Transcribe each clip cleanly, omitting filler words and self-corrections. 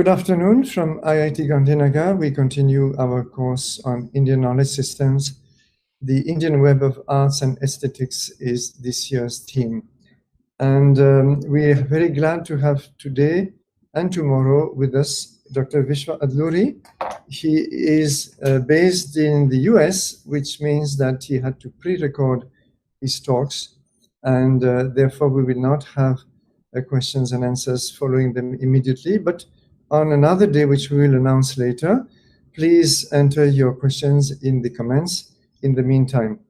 Good afternoon from IIT Gandhinagar. We continue our course on Indian knowledge systems. The Indian Web of Arts and Aesthetics is this year's theme. And we are very glad to have today and tomorrow with us Dr. Vishwa Adluri. He is based in the US, which means that he had to pre-record his talks, and therefore we will not have questions and answers following them immediately, but on another day, which we will announce later. Please enter your questions in the comments in the meantime.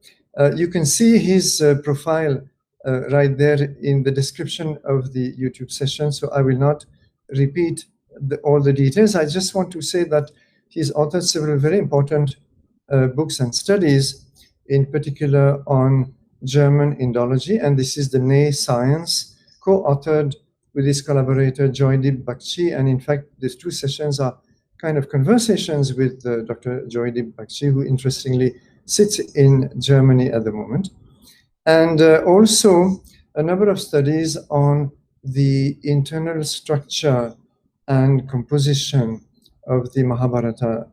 You can see his profile right there in the description of the YouTube session, so I will not repeat all the details. I just want to say that he's authored several very important books and studies, in particular on German Indology, and this is the Ney Science, co-authored with his collaborator Joydeep Bakshi. And in fact, these two sessions are kind of conversations with Dr. Joydeep Bakshi, who interestingly sits in Germany at the moment. And also a number of studies on the internal structure and composition of the Mahabharata,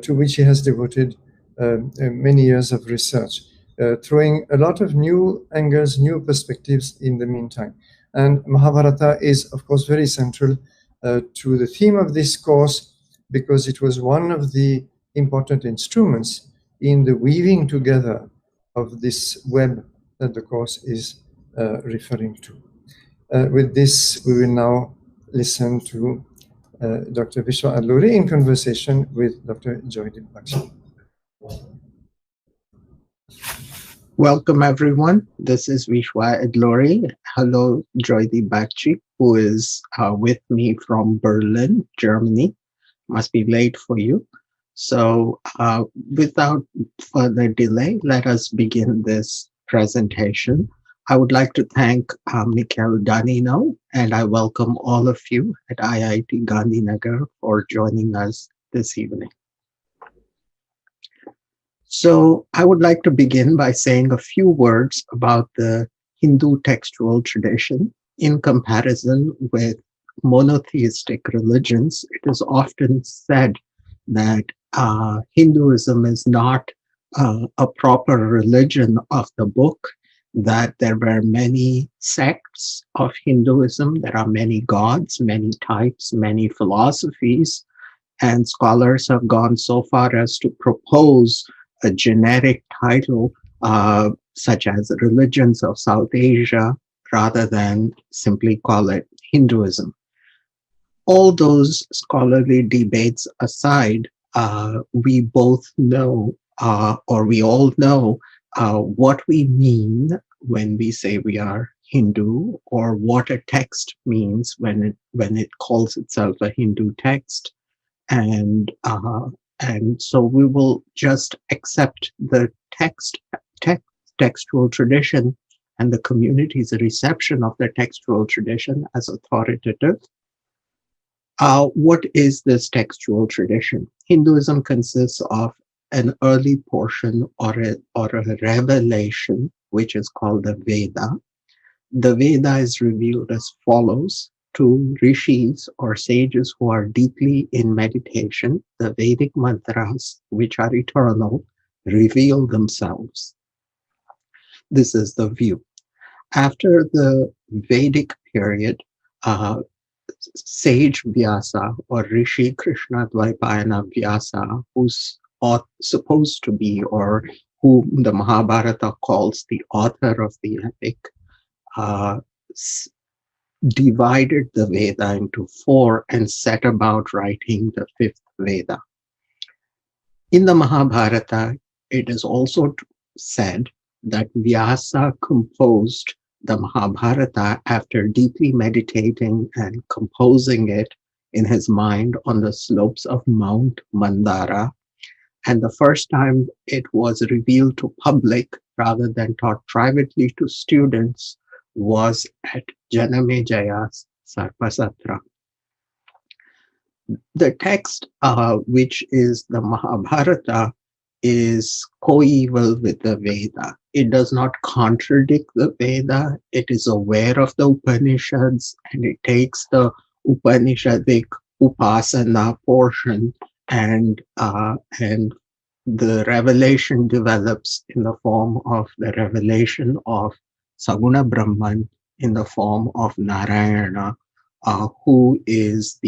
to which he has devoted many years of research, throwing a lot of new angles, new perspectives in the meantime. And Mahabharata is, of course, very central to the theme of this course, because it was one of the important instruments in the weaving together of this web that the course is referring to. With this, we will now listen to Dr. Vishwa Adluri in conversation with Dr. Joydeep Bakshi. Welcome, everyone. This is Vishwa Adluri. Hello, Joydeep Bakshi, who is with me from Berlin, Germany. Must be late for you. So without further delay, let us begin this presentation. I would like to thank Mikhail Danino, and I welcome all of you at IIT Gandhinagar for joining us this evening. So I would like to begin by saying a few words about the Hindu textual tradition. In comparison with monotheistic religions, it is often said that Hinduism is not a proper religion of the book, that there were many sects of Hinduism, there are many gods, many types, many philosophies, and scholars have gone so far as to propose a generic title such as Religions of South Asia, rather than simply call it Hinduism. All those scholarly debates aside, we both know, or we all know, what we mean when we say we are Hindu, or what a text means when it calls itself a Hindu text. And so we will just accept the textual tradition and the community's reception of the textual tradition as authoritative. What is this textual tradition? Hinduism consists of an early portion or a revelation, which is called the Veda. The Veda is revealed as follows. To rishis or sages who are deeply in meditation, the Vedic mantras, which are eternal, reveal themselves. This is the view. After the Vedic period, sage Vyasa or Rishi Krishna Dvaipayana Vyasa, who's supposed to be, or whom the Mahabharata calls the author of the epic, divided the Veda into four and set about writing the fifth Veda. In the Mahabharata, it is also said that Vyasa composed the Mahabharata after deeply meditating and composing it in his mind on the slopes of Mount Mandara. And the first time it was revealed to public rather than taught privately to students was at Janamejaya's Sarpasatra. The text, which is the Mahabharata, is coeval with the Veda. It does not contradict the Veda. It is aware of the Upanishads, and it takes the Upanishadic upasana portion, and the revelation develops in the form of the revelation of Saguna Brahman in the form of Narayana, who is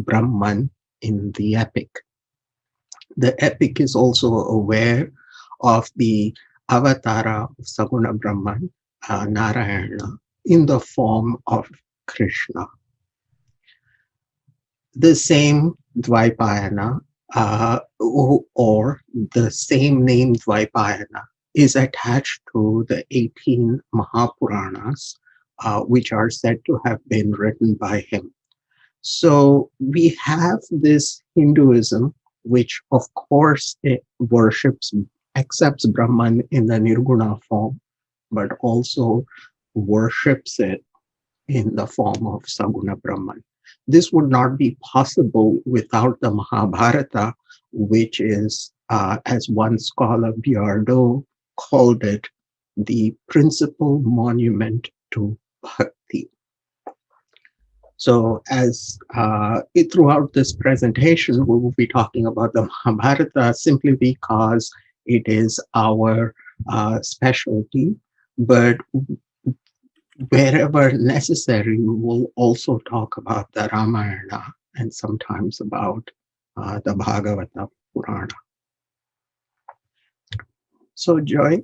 Brahman in the epic. The epic is also aware of the avatara of Saguna Brahman, Narayana, in the form of Krishna. The same Dvaipayana, or the same name Dvaipayana, is attached to the 18 Mahapuranas, which are said to have been written by him. So we have this Hinduism, which of course it accepts Brahman in the Nirguna form, but also worships it in the form of Saguna Brahman. This would not be possible without the Mahabharata, which is, as one scholar, Biardo, called it, the principal monument to bhakti. So as throughout this presentation, we will be talking about the Mahabharata simply because it is our specialty, but wherever necessary, we will also talk about the Ramayana and sometimes about the Bhagavata Purana. So Joy,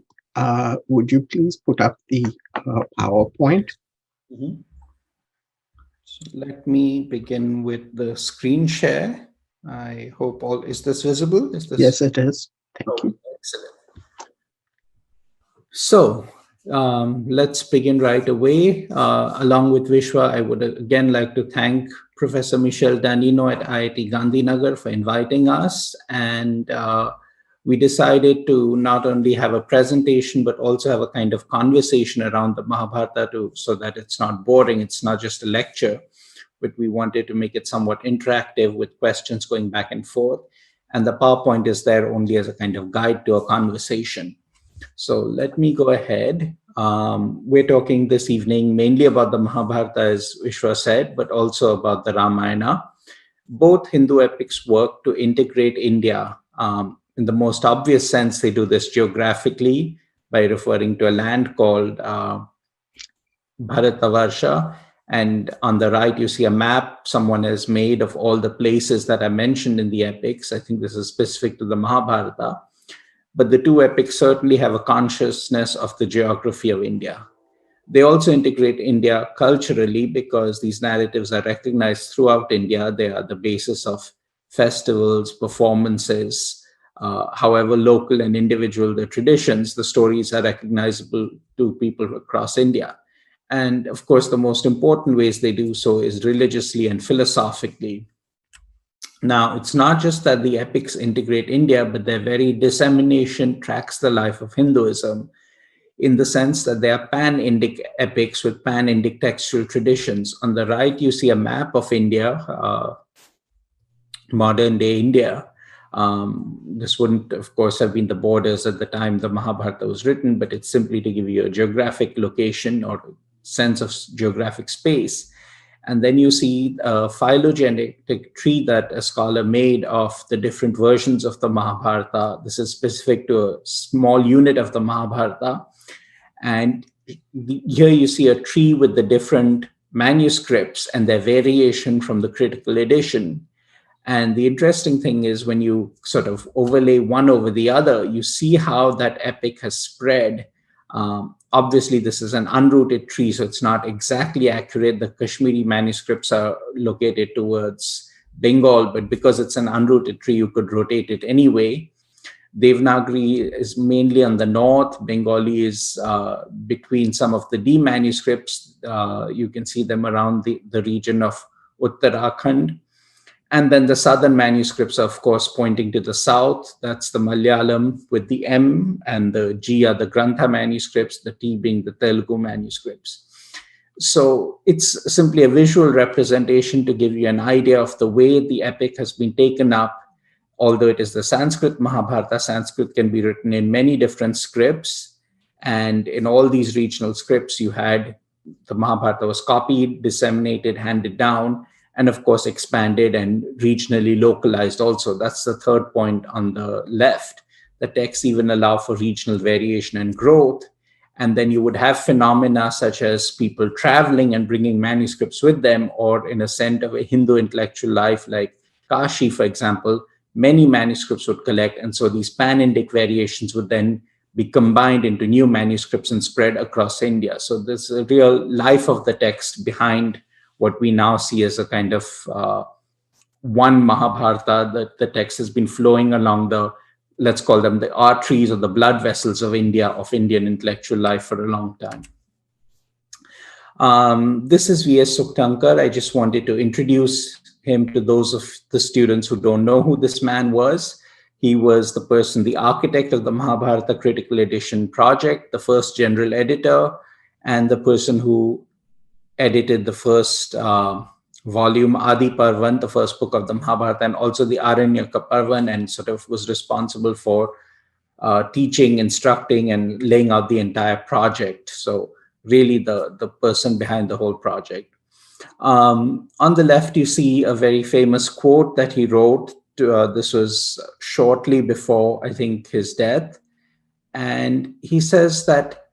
would you please put up the PowerPoint? Mm-hmm. So let me begin with the screen share. I hope is this visible? Yes, it is. Thank you. Excellent. So let's begin right away. Along with Vishwa, I would again like to thank Professor Michel Danino at IIT Gandhinagar for inviting us. And we decided to not only have a presentation, but also have a kind of conversation around the Mahabharata so that it's not boring. It's not just a lecture, but we wanted to make it somewhat interactive with questions going back and forth. And the PowerPoint is there only as a kind of guide to a conversation. So let me go ahead. We're talking this evening mainly about the Mahabharata, as Vishwa said, but also about the Ramayana. Both Hindu epics work to integrate India. In the most obvious sense, they do this geographically by referring to a land called Bharatavarsha. And on the right, you see a map someone has made of all the places that are mentioned in the epics. I think this is specific to the Mahabharata. But the two epics certainly have a consciousness of the geography of India. They also integrate India culturally because these narratives are recognized throughout India. They are the basis of festivals, performances, however local and individual the traditions, the stories are recognizable to people across India. And of course, the most important ways they do so is religiously and philosophically. Now, it's not just that the epics integrate India, but their very dissemination tracks the life of Hinduism in the sense that they are pan-Indic epics with pan-Indic textual traditions. On the right, you see a map of India, modern-day India. This wouldn't, of course, have been the borders at the time the Mahabharata was written, but it's simply to give you a geographic location or sense of geographic space. And then you see a phylogenetic tree that a scholar made of the different versions of the Mahabharata. This is specific to a small unit of the Mahabharata. And here you see a tree with the different manuscripts and their variation from the critical edition. And the interesting thing is when you sort of overlay one over the other, you see how that epic has spread. Obviously, this is an unrooted tree, so it's not exactly accurate. The Kashmiri manuscripts are located towards Bengal, but because it's an unrooted tree, you could rotate it anyway. Devanagari is mainly on the north. Bengali is between some of the D manuscripts. You can see them around the region of Uttarakhand. And then the southern manuscripts are, of course, pointing to the south. That's the Malayalam with the M, and the G are the Grantha manuscripts, the T being the Telugu manuscripts. So it's simply a visual representation to give you an idea of the way the epic has been taken up. Although it is the Sanskrit Mahabharata, Sanskrit can be written in many different scripts. And in all these regional scripts, you had the Mahabharata was copied, disseminated, handed down. and of course expanded and regionally localized also. That's the third point on the left. The texts even allow for regional variation and growth. And then you would have phenomena such as people traveling and bringing manuscripts with them, or in a center of a Hindu intellectual life like Kashi, for example, many manuscripts would collect. And so these pan-Indic variations would then be combined into new manuscripts and spread across India. So there's a real life of the text behind what we now see as a kind of one Mahabharata, that the text has been flowing along the, let's call them the arteries or the blood vessels of India, of Indian intellectual life for a long time. This is V.S. Suktankar. I just wanted to introduce him to those of the students who don't know who this man was. He was the person, the architect of the Mahabharata Critical Edition project, the first general editor, and the person who edited the first volume, Adi Parvan, the first book of the Mahabharata, and also the Aranyaka Parvan, and sort of was responsible for teaching, instructing, and laying out the entire project. So really the person behind the whole project. On the left, you see a very famous quote that he wrote. This was shortly before, I think, his death. And he says that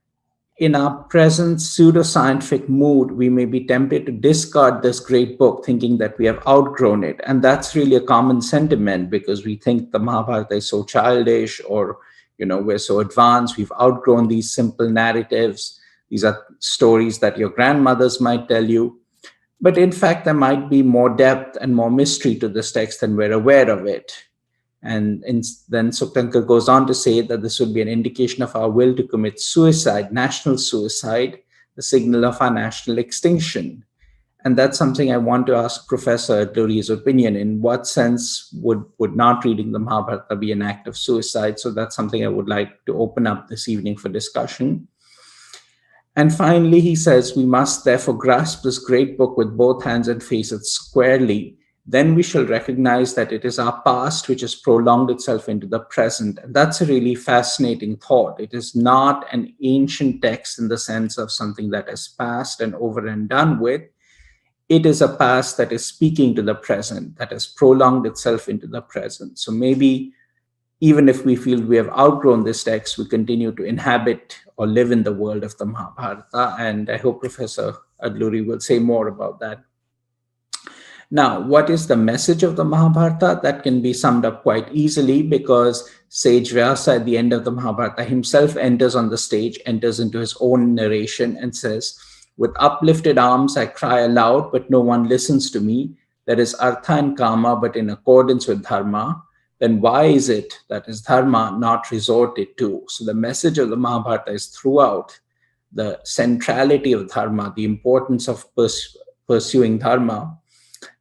in our present pseudoscientific mood, we may be tempted to discard this great book, thinking that we have outgrown it. And that's really a common sentiment, because we think the Mahabharata is so childish, or, we're so advanced, we've outgrown these simple narratives. These are stories that your grandmothers might tell you. But in fact, there might be more depth and more mystery to this text than we're aware of it. And then Suktankar goes on to say that this would be an indication of our will to commit suicide, national suicide, the signal of our national extinction. And that's something I want to ask Professor Adluri's opinion. In what sense would not reading the Mahabharata be an act of suicide? So that's something I would like to open up this evening for discussion. And finally, he says, we must therefore grasp this great book with both hands and face it squarely. Then we shall recognize that it is our past which has prolonged itself into the present. And that's a really fascinating thought. It is not an ancient text in the sense of something that has passed and over and done with. It is a past that is speaking to the present, that has prolonged itself into the present. So maybe even if we feel we have outgrown this text, we continue to inhabit or live in the world of the Mahabharata. And I hope Professor Adluri will say more about that. Now, what is the message of the Mahabharata? That can be summed up quite easily, because sage Vyasa at the end of the Mahabharata himself enters on the stage, enters into his own narration and says, with uplifted arms, I cry aloud, but no one listens to me. There is artha and kama, but in accordance with dharma. Then why is it that is dharma not resorted to? So the message of the Mahabharata is throughout the centrality of dharma, the importance of pursuing dharma.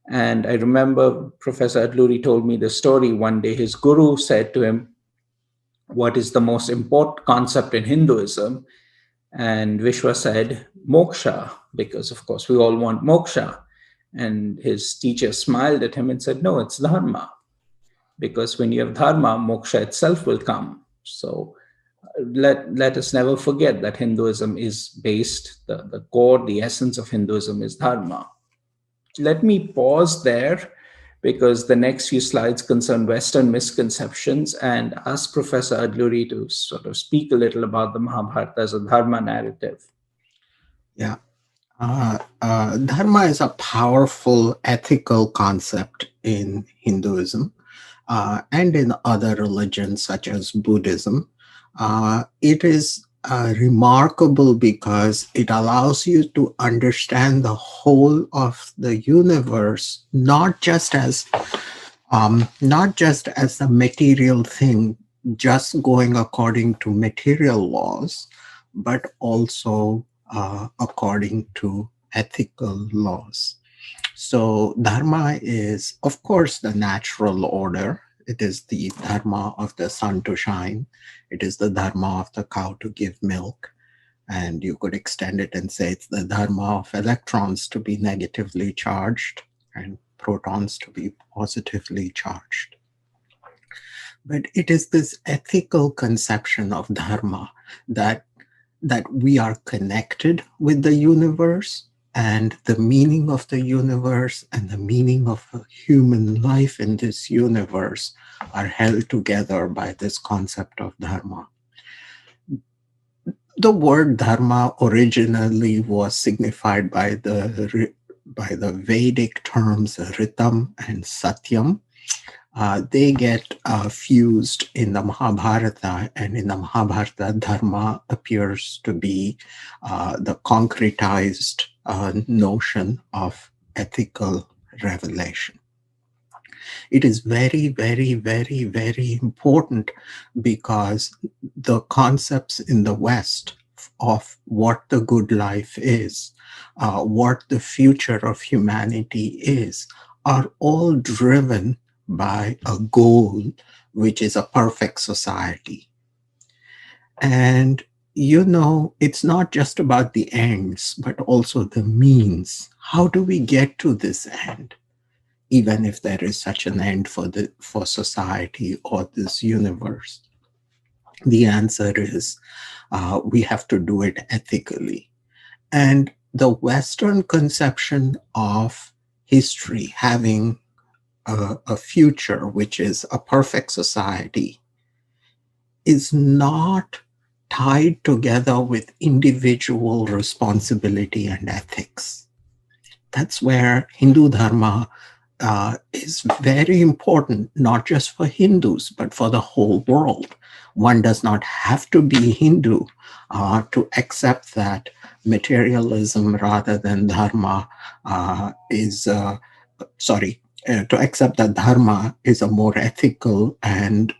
And I remember Professor Adluri told me the story. One day his guru said to him, what is the most important concept in Hinduism? And Vishwa said, moksha, because of course we all want moksha. And his teacher smiled at him and said, no, it's dharma. Because when you have dharma, moksha itself will come. So let us never forget that Hinduism is based, the core, the essence of Hinduism is dharma. Let me pause there, because the next few slides concern Western misconceptions, and ask Professor Adluri to sort of speak a little about the Mahabharata as a dharma narrative. Yeah. Dharma is a powerful ethical concept in Hinduism and in other religions such as Buddhism. It is remarkable because it allows you to understand the whole of the universe, not just as a material thing, just going according to material laws, but also according to ethical laws. So dharma is, of course, the natural order. It is the dharma of the sun to shine. It is the dharma of the cow to give milk. And you could extend it and say it's the dharma of electrons to be negatively charged and protons to be positively charged. But it is this ethical conception of dharma that we are connected with the universe and the meaning of the universe and the meaning of a human life in this universe are held together by this concept of dharma. The word dharma originally was signified by the Vedic terms ritam and satyam. They get fused in the Mahabharata, and in the Mahabharata, dharma appears to be the concretized notion of ethical revelation. It is very, very, very, very important because the concepts in the West of what the good life is, what the future of humanity is, are all driven by a goal, which is a perfect society. And it's not just about the ends, but also the means. How do we get to this end? Even if there is such an end for society or this universe, the answer is we have to do it ethically. And the Western conception of history having a future, which is a perfect society, is not tied together with individual responsibility and ethics. That's where Hindu Dharma is very important, not just for Hindus, but for the whole world. One does not have to be Hindu to accept that materialism rather than Dharma to accept that Dharma is a more ethical and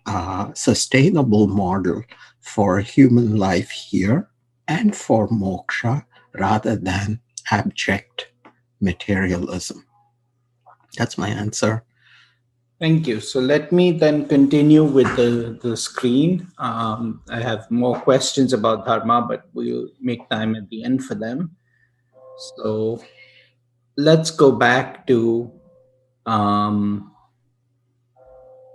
sustainable model for human life here and for moksha rather than abject materialism. That's my answer. Thank you. So let me then continue with the screen. I have more questions about Dharma, but we'll make time at the end for them. So let's go back to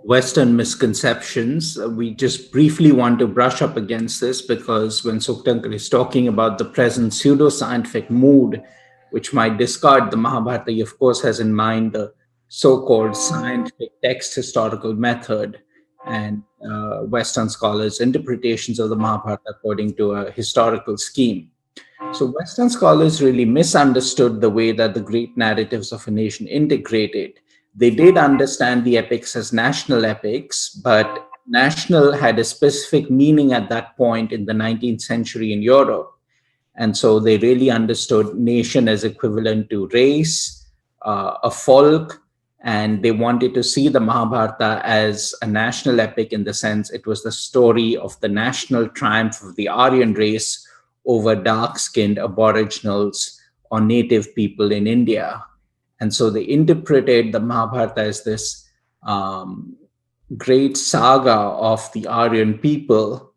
Western misconceptions. We just briefly want to brush up against this because when Suktankar is talking about the present pseudoscientific mood, which might discard the Mahabharata, he of course has in mind the so-called scientific text historical method and Western scholars' interpretations of the Mahabharata according to a historical scheme. So Western scholars really misunderstood the way that the great narratives of a nation integrated. They did understand the epics as national epics, but national had a specific meaning at that point in the 19th century in Europe. And so they really understood nation as equivalent to race, a folk, and they wanted to see the Mahabharata as a national epic in the sense it was the story of the national triumph of the Aryan race over dark-skinned aboriginals or native people in India. And so they interpreted the Mahabharata as this great saga of the Aryan people,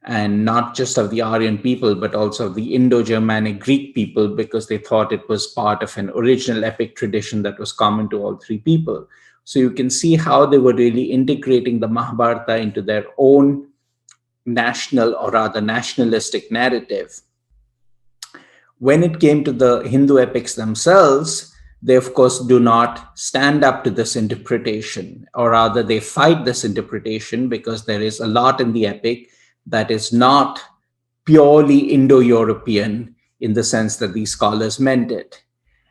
and not just of the Aryan people, but also of the Indo-Germanic Greek people, because they thought it was part of an original epic tradition that was common to all three people. So you can see how they were really integrating the Mahabharata into their own national, or rather nationalistic narrative. When it came to the Hindu epics themselves, they of course do not stand up to this interpretation, or rather they fight this interpretation because there is a lot in the epic that is not purely Indo-European in the sense that these scholars meant it.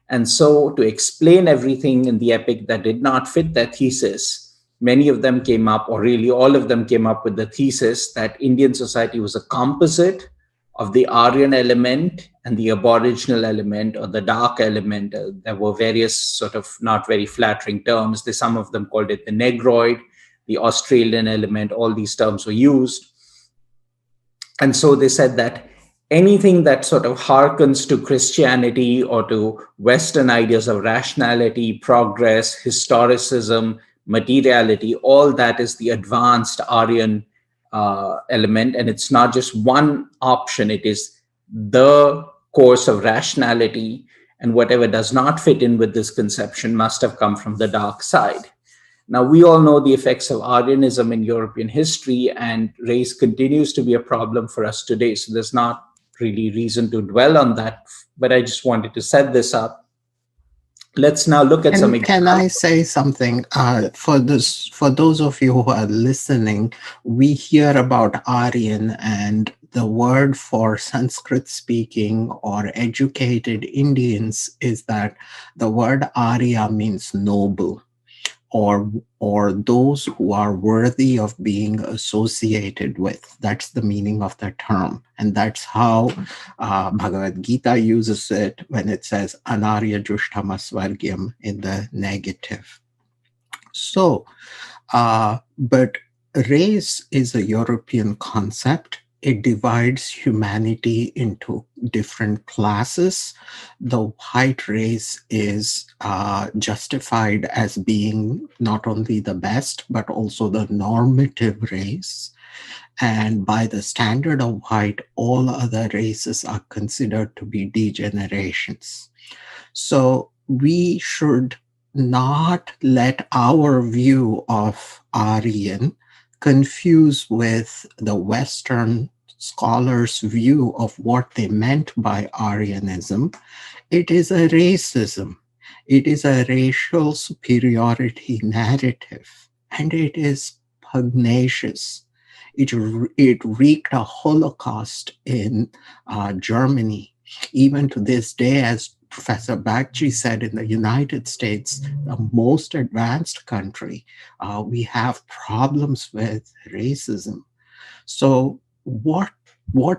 And so to explain everything in the epic that did not fit their thesis, many of them came up, or really all of them came up with the thesis that Indian society was a composite of the Aryan element and the aboriginal element, or the dark element. There were various sort of not very flattering terms. Some of them called it the Negroid, the Australian element. All these terms were used. And so they said that anything that sort of harkens to Christianity or to Western ideas of rationality, progress, historicism, materiality, all that is the advanced Aryan element. And it's not just one option, it is the course of rationality. And whatever does not fit in with this conception must have come from the dark side. Now, we all know the effects of Aryanism in European history, and race continues to be a problem for us today. So there's not really reason to dwell on that, but I just wanted to set this up. Let's now look at some examples. Can I say something? For those of you who are listening, we hear about Aryan, and the word for Sanskrit speaking or educated Indians is that the word Arya means noble, or those who are worthy of being associated with. That's the meaning of the term. And that's how Bhagavad Gita uses it when it says Anarya Jushtama Swargyam in the negative. So, but race is a European concept. It divides humanity into different classes. The white race is justified as being not only the best, but also the normative race. And by the standard of white, all other races are considered to be degenerations. So we should not let our view of Aryan confuse with the Western scholars' view of what they meant by Aryanism. It is a racism. It is a racial superiority narrative, and it is pugnacious. It wreaked a Holocaust in Germany. Even to this day, as Professor Bagchi said, in the United States, the most advanced country, we have problems with racism. So what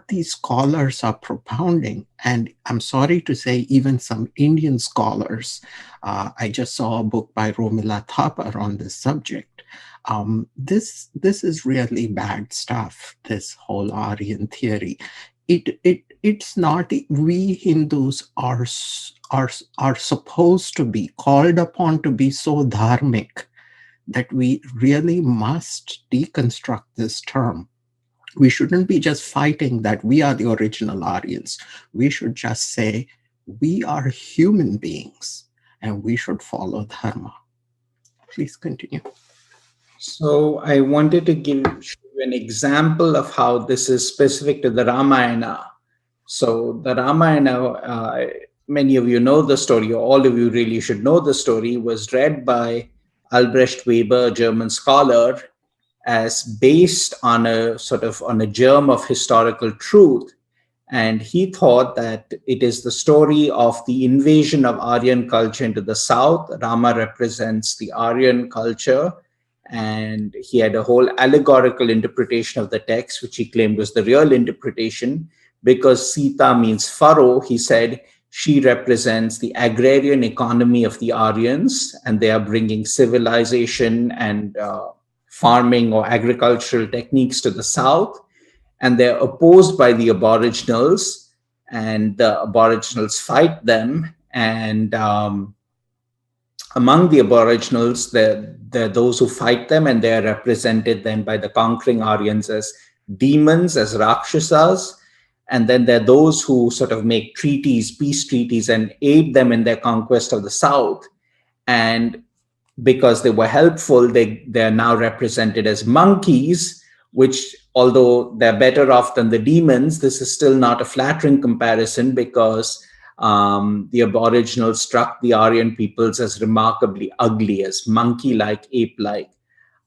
these scholars are propounding, and I'm sorry to say even some Indian scholars, I just saw a book by Romila Thapar on this subject. This is really bad stuff, this whole Aryan theory. It's not, we Hindus are supposed to be called upon to be so dharmic that we really must deconstruct this term. We shouldn't be just fighting that we are the original Aryans. We should just say we are human beings and we should follow Dharma. Please continue. So I wanted to give you an example of how this is specific to the Ramayana. So the Ramayana, many of you know the story, or all of you really should know the story, was read by Albrecht Weber, a German scholar, as based on a germ of historical truth. And he thought that it is the story of the invasion of Aryan culture into the south. Rama represents the Aryan culture, and he had a whole allegorical interpretation of the text, which he claimed was the real interpretation. Because Sita means furrow, he said she represents the agrarian economy of the Aryans, and they are bringing civilization and farming or agricultural techniques to the south, and they're opposed by the aboriginals, and the aboriginals fight them. And among the aboriginals, there are those who fight them, and they're represented then by the conquering Aryans as demons, as Rakshasas. And then there are those who sort of make treaties, peace treaties, and aid them in their conquest of the south. And because they were helpful, they're now represented as monkeys, which, although they're better off than the demons, this is still not a flattering comparison, because the aboriginals struck the Aryan peoples as remarkably ugly, as monkey-like, ape-like.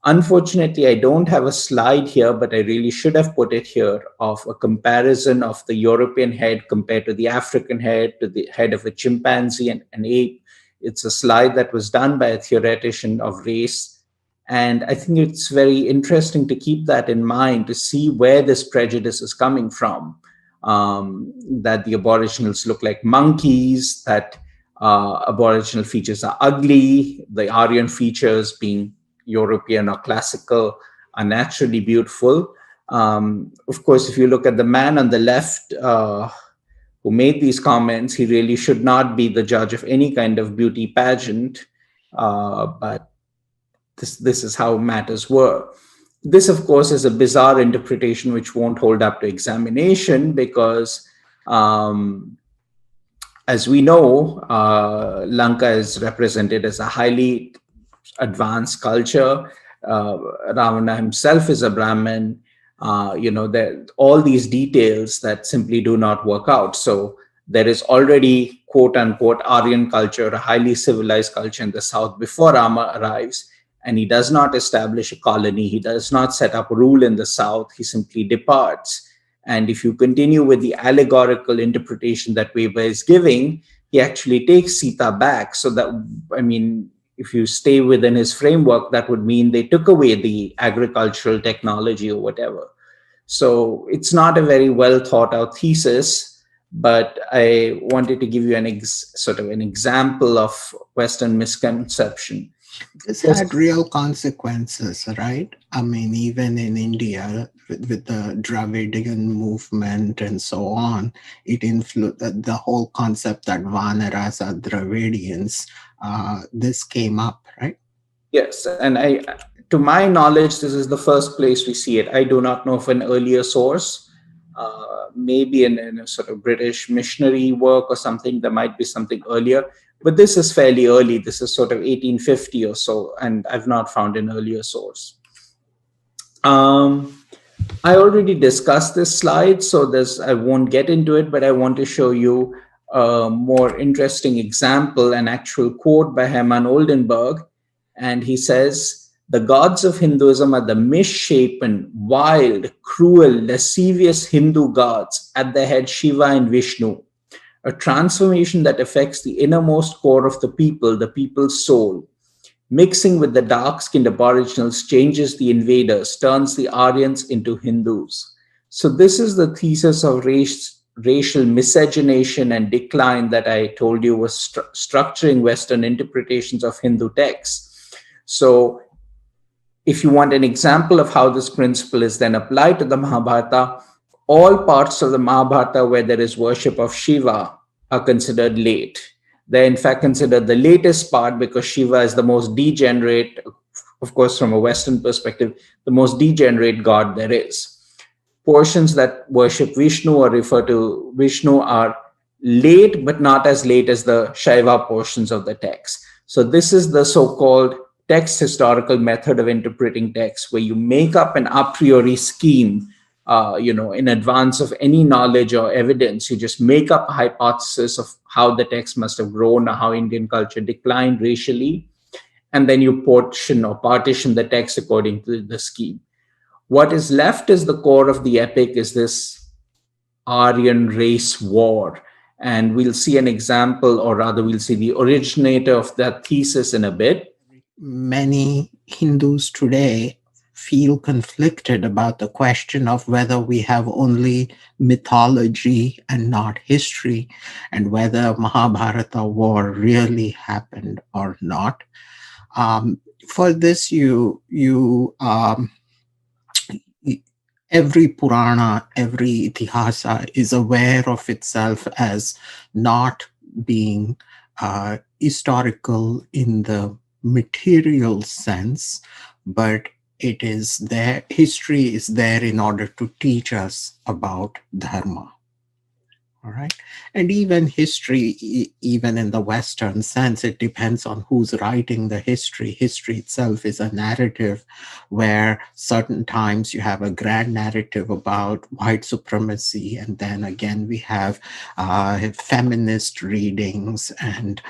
Unfortunately, I don't have a slide here, but I really should have put it here, of a comparison of the European head compared to the African head, to the head of a chimpanzee and an ape. It's a slide that was done by a theoretician of race. And I think it's very interesting to keep that in mind, to see where this prejudice is coming from, that the aboriginals look like monkeys, that aboriginal features are ugly, the Aryan features, being European or classical, are naturally beautiful. Of course, if you look at the man on the left who made these comments, he really should not be the judge of any kind of beauty pageant, but this is how matters were. This, of course, is a bizarre interpretation which won't hold up to examination, because as we know, Lanka is represented as a highly advanced culture. Ravana himself is a Brahmin. There all these details that simply do not work out. So there is already, quote unquote, Aryan culture, a highly civilized culture in the south before Rama arrives, and he does not establish a colony. He does not set up rule in the south. He simply departs. And if you continue with the allegorical interpretation that Weber is giving, he actually takes Sita back. So that, I mean, if you stay within his framework, that would mean they took away the agricultural technology or whatever. So it's not a very well thought out thesis, but I wanted to give you sort of an example of Western misconception. This had real consequences, right? I mean, even in India, with the Dravidian movement and so on, it influenced the whole concept that Vanaras are Dravidians. This came up, right? Yes, and to my knowledge, this is the first place we see it. I do not know of an earlier source. Maybe in a sort of British missionary work or something, there might be something earlier. But this is fairly early. This is sort of 1850 or so, and I've not found an earlier source. I already discussed this slide, so I won't get into it, but I want to show you a more interesting example, an actual quote by Hermann Oldenburg. And he says, "The gods of Hinduism are the misshapen, wild, cruel, lascivious Hindu gods, at their head Shiva and Vishnu. A transformation that affects the innermost core of the people's soul. Mixing with the dark-skinned aboriginals changes the invaders, turns the Aryans into Hindus." So this is the thesis of racial miscegenation and decline that I told you was structuring Western interpretations of Hindu texts. So if you want an example of how this principle is then applied to the Mahabharata, all parts of the Mahabharata where there is worship of Shiva are considered late. They're in fact considered the latest part because Shiva is the most degenerate, of course, from a Western perspective, the most degenerate god there is. Portions that worship Vishnu or refer to Vishnu are late, but not as late as the Shaiva portions of the text. So this is the so-called text historical method of interpreting text, where you make up an a priori scheme, in advance of any knowledge or evidence. You just make up a hypothesis of how the text must have grown or how Indian culture declined racially, and then you partition the text according to the scheme. What is left is the core of the epic, is this Aryan race war. And we'll see an example, or rather we'll see the originator of that thesis in a bit. Many Hindus today feel conflicted about the question of whether we have only mythology and not history, and whether Mahabharata war really happened or not. For this, every Purana, every Itihasa is aware of itself as not being historical in the material sense, but it is there. History is there in order to teach us about Dharma. All right. And even history, even in the Western sense, it depends on who's writing the history. History itself is a narrative where certain times you have a grand narrative about white supremacy, and then again we have feminist readings and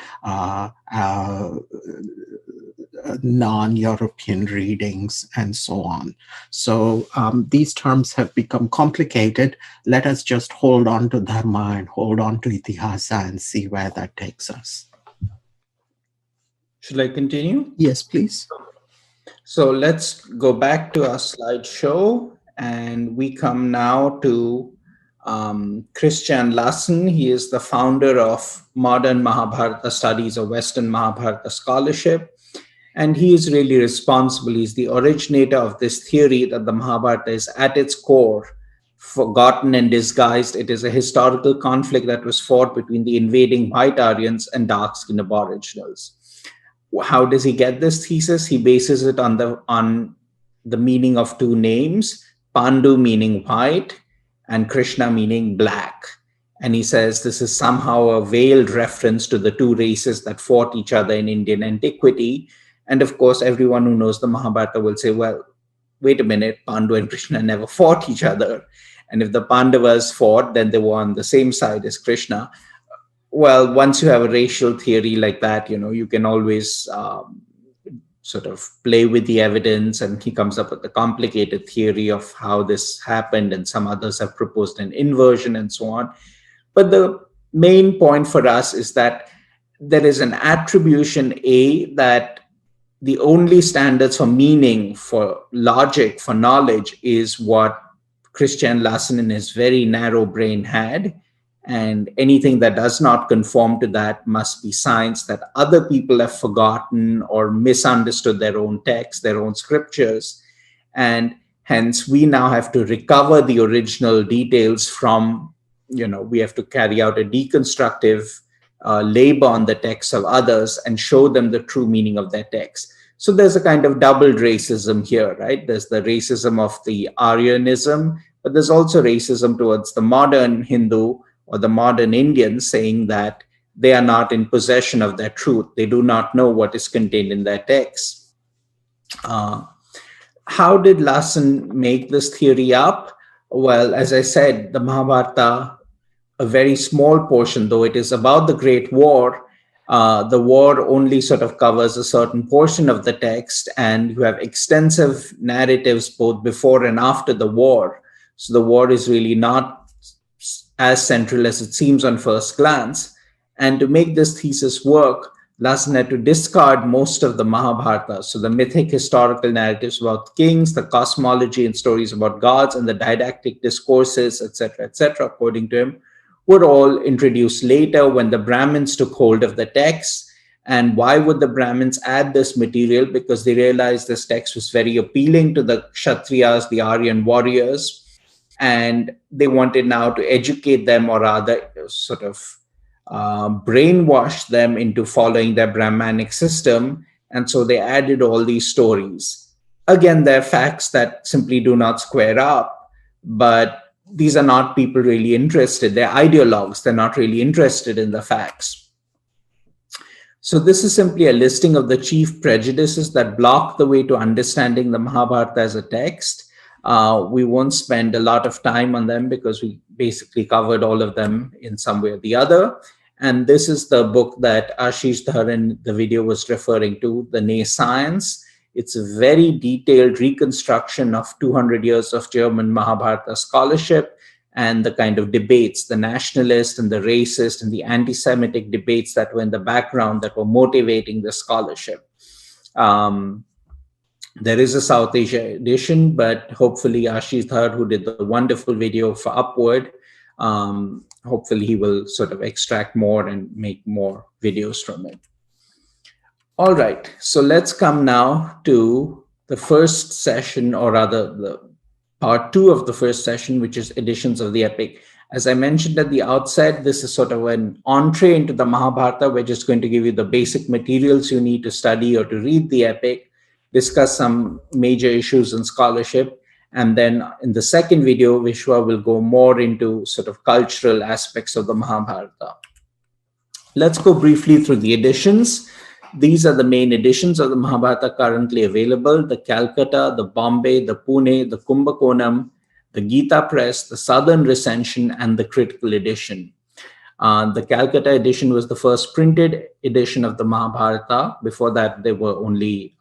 non-European readings and so on. So these terms have become complicated. Let us just hold on to Dharma and hold on to Itihasa and see where that takes us. Should I continue? Yes, please. So let's go back to our slideshow, and we come now to Christian Lassen. He is the founder of Modern Mahabharata Studies or Western Mahabharata Scholarship. And he is really responsible. He's the originator of this theory that the Mahabharata is at its core forgotten and disguised. It is a historical conflict that was fought between the invading white Aryans and dark-skinned aboriginals. How does he get this thesis? He bases it on the meaning of two names, Pandu meaning white and Krishna meaning black. And he says this is somehow a veiled reference to the two races that fought each other in Indian antiquity. And of course, everyone who knows the Mahabharata will say, well, wait a minute, Pandu and Krishna never fought each other. And if the Pandavas fought, then they were on the same side as Krishna. Well, once you have a racial theory like that, you can always sort of play with the evidence, and he comes up with a complicated theory of how this happened, and some others have proposed an inversion and so on. But the main point for us is that there is an attribution A, that the only standards for meaning, for logic, for knowledge is what Christian Larsen in his very narrow brain had. And anything that does not conform to that must be science that other people have forgotten or misunderstood their own texts, their own scriptures. And hence we now have to recover the original details from, we have to carry out a deconstructive labor on the texts of others and show them the true meaning of their text. So there's a kind of doubled racism here, right? There's the racism of the Aryanism, but there's also racism towards the modern Hindu or the modern Indian, saying that they are not in possession of their truth. They do not know what is contained in their texts. How did Larsen make this theory up? Well, as I said, the Mahabharata, a very small portion, though it is about the Great War, the war only sort of covers a certain portion of the text, and you have extensive narratives both before and after the war. So the war is really not as central as it seems on first glance. And to make this thesis work, Larsen had to discard most of the Mahabharata. So the mythic historical narratives about kings, the cosmology and stories about gods, and the didactic discourses, etc., according to him, were all introduced later when the Brahmins took hold of the text. And why would the Brahmins add this material? Because they realized this text was very appealing to the Kshatriyas, the Aryan warriors, and they wanted now to educate them, or rather sort of brainwash them into following their Brahmanic system. And so they added all these stories. Again, they're facts that simply do not square up, but these are not people really interested. They're ideologues. They're not really interested in the facts. So this is simply a listing of the chief prejudices that block the way to understanding the Mahabharata as a text. We won't spend a lot of time on them because we basically covered all of them in some way or the other. And this is the book that Ashish Dhar in the video was referring to, The Nay Science. It's a very detailed reconstruction of 200 years of German Mahabharata scholarship and the kind of debates, the nationalist and the racist and the anti-Semitic debates that were in the background that were motivating the scholarship. There is a South Asia edition, but hopefully Ashish Dhar, who did the wonderful video for Upward, hopefully he will sort of extract more and make more videos from it. All right, so let's come now to the first session, or rather the part 2 of the first session, which is editions of the epic. As I mentioned at the outset, this is sort of an entree into the Mahabharata. We're just going to give you the basic materials you need to study or to read the epic, discuss some major issues in scholarship, and then in the second video, Vishwa will go more into sort of cultural aspects of the Mahabharata. Let's go briefly through the editions. These are the main editions of the Mahabharata currently available: the Calcutta, the Bombay, the Pune, the Kumbakonam, the Gita Press, the Southern Recension, and the Critical Edition. The Calcutta edition was the first printed edition of the Mahabharata. Before that, there were only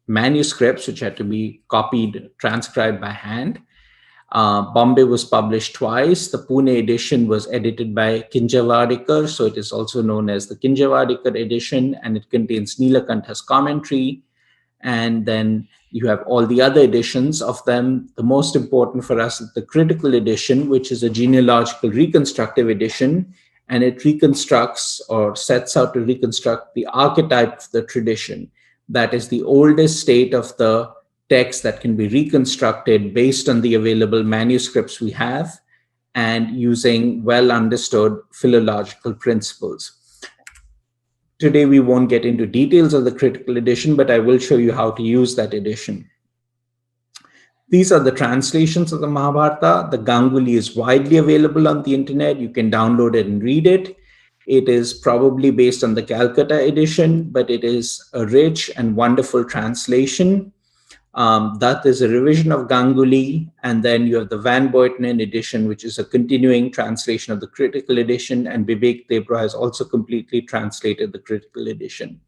manuscripts which had to be copied, transcribed by hand. Bombay was published twice. The Pune edition was edited by Kinjavadikar, so it is also known as the Kinjavadikar edition, and it contains Nilakantha's commentary. And then you have all the other editions of them. The most important for us is the Critical Edition, which is a genealogical reconstructive edition, and it reconstructs or sets out to reconstruct the archetype of the tradition. That is the oldest state of the text that can be reconstructed based on the available manuscripts we have and using well understood philological principles. Today, we won't get into details of the Critical Edition, but I will show you how to use that edition. These are the translations of the Mahabharata. The Ganguly is widely available on the internet. You can download it and read it. It is probably based on the Calcutta edition, but it is a rich and wonderful translation. That is a revision of Ganguly, and then you have the Van Buitenen edition, which is a continuing translation of the critical edition, and Vivek Debra has also completely translated the critical edition.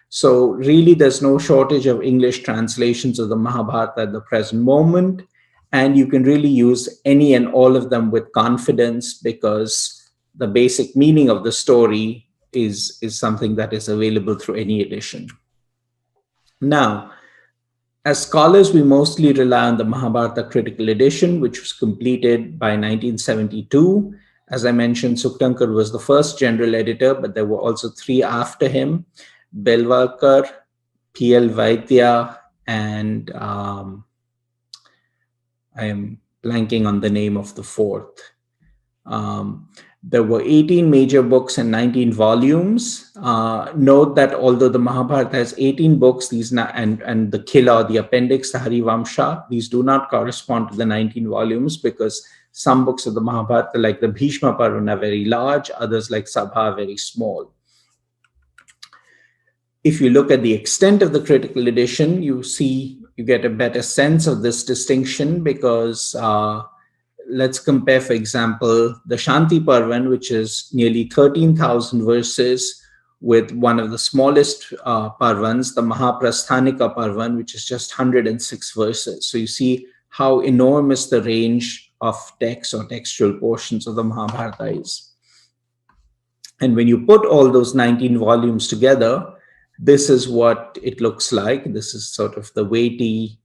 So really, there's no shortage of English translations of the Mahabharata at the present moment, and you can really use any and all of them with confidence, because the basic meaning of the story is something that is available through any edition. Now, as scholars, we mostly rely on the Mahabharata critical edition, which was completed by 1972. As I mentioned, Suktankar was the first general editor, but there were also three after him: Belwalkar, P.L. Vaidya, and I am blanking on the name of the fourth. There were 18 major books and 19 volumes. Note that although the Mahabharata has 18 books, these and the Khila, the appendix, the Harivamsha, these do not correspond to the 19 volumes, because some books of the Mahabharata, like the Bhishma Parvan, are very large, others like Sabha are very small. If you look at the extent of the critical edition, you get a better sense of this distinction, because let's compare, for example, the Shanti Parvan, which is nearly 13,000 verses, with one of the smallest Parvans, the Mahaprasthanika Parvan, which is just 106 verses. So you see how enormous the range of text or textual portions of the Mahabharata is. And when you put all those 19 volumes together, this is what it looks like. This is sort of the weighty